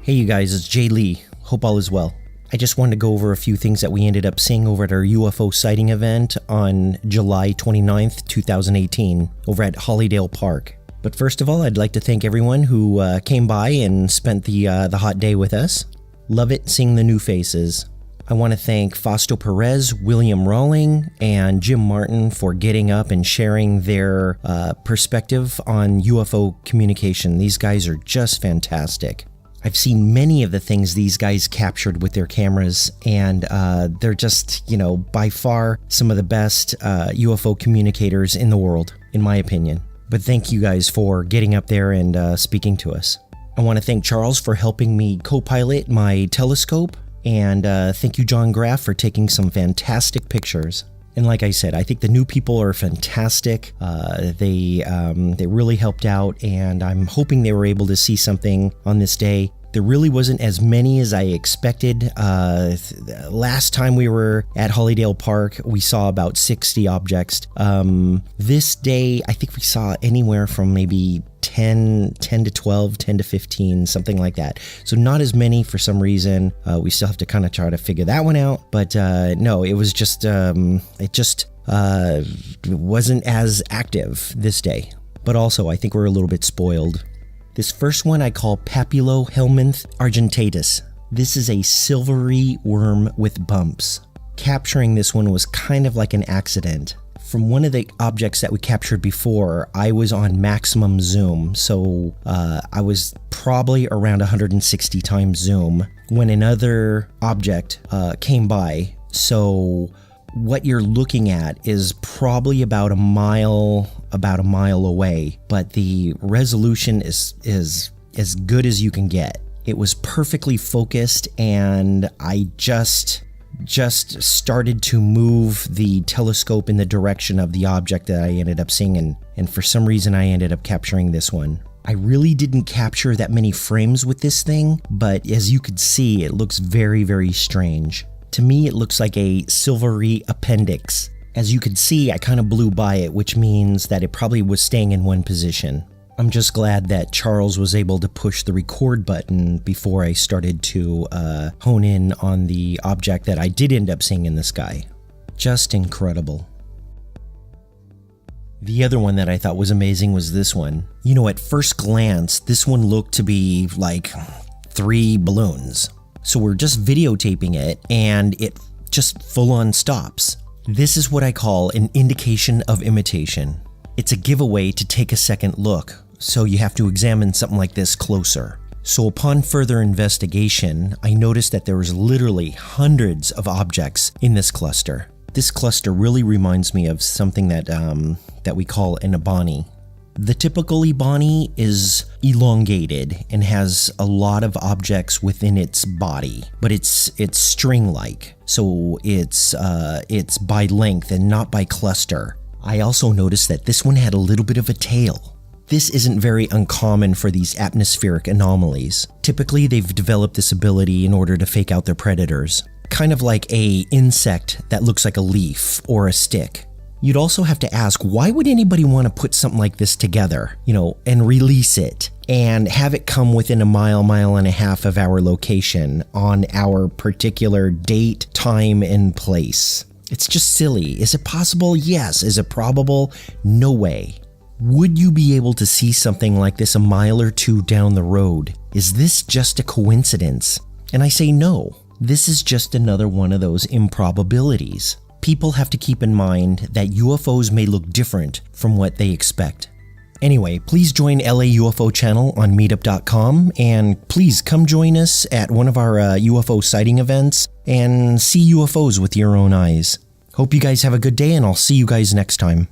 Hey you guys, it's Jay Lee. Hope all is well. I just wanted to go over a few things that we ended up seeing over at our UFO sighting event on July 29th, 2018, over at Hollydale Park. But first of all, I'd like to thank everyone who came by and spent the hot day with us. Love it seeing the new faces. I want to thank Fausto Perez, William Rawling, and Jim Martin for getting up and sharing their perspective on UFO communication. These guys are just fantastic. I've seen many of the things these guys captured with their cameras, and they're just, by far some of the best UFO communicators in the world, in my opinion. But thank you guys for getting up there and speaking to us. I want to thank Charles for helping me co-pilot my telescope, and thank you, John Graff, for taking some fantastic pictures. And like I said, I think the new people are fantastic. They really helped out, and I'm hoping they were able to see something on this day. There really wasn't as many as I expected. Last time we were at Hollydale Park, we saw about 60 objects. This day, I think we saw anywhere from maybe 10 to 12, 10 to 15, something like that. So not as many for some reason. We still have to kind of try to figure that one out. But no, it was just, wasn't as active this day. But also, I think we're a little bit spoiled. This first one I call Papulo-helminth Argentatus. This is a silvery worm with bumps. Capturing this one was kind of like an accident. From one of the objects that we captured before, I was on maximum zoom, so I was probably around 160 times zoom when another object came by. So what you're looking at is probably about a mile away, but the resolution is as good as you can get. It was perfectly focused, and I just started to move the telescope in the direction of the object that I ended up seeing, and for some reason I ended up capturing this one. I really didn't capture that many frames with this thing, but as you could see, it looks very, very strange. To me, it looks like a silvery appendix. As you could see, I kind of blew by it, which means that it probably was staying in one position. I'm just glad that Charles was able to push the record button before I started to hone in on the object that I did end up seeing in the sky. Just incredible. The other one that I thought was amazing was this one. At first glance, this one looked to be like 3 balloons. So we're just videotaping it, and it just full-on stops. This is what I call an indication of imitation. It's a giveaway to take a second look, so you have to examine something like this closer. So upon further investigation, I noticed that there was literally hundreds of objects in this cluster. This cluster really reminds me of something that we call an Ebony. The typical Ebony is elongated and has a lot of objects within its body, but it's string-like, so it's by length and not by cluster. I also noticed that this one had a little bit of a tail. This isn't very uncommon for these atmospheric anomalies. Typically, they've developed this ability in order to fake out their predators, kind of like an insect that looks like a leaf or a stick. You'd also have to ask, why would anybody want to put something like this together, and release it and have it come within a mile and a half of our location on our particular date, time, and place? It's just silly. Is it possible? Yes. Is it probable? No way. Would you be able to see something like this a mile or two down the road? Is this just a coincidence? And I say no. This is just another one of those improbabilities. People have to keep in mind that UFOs may look different from what they expect. Anyway, please join LA UFO channel on meetup.com, and please come join us at one of our UFO sighting events and see UFOs with your own eyes. Hope you guys have a good day, and I'll see you guys next time.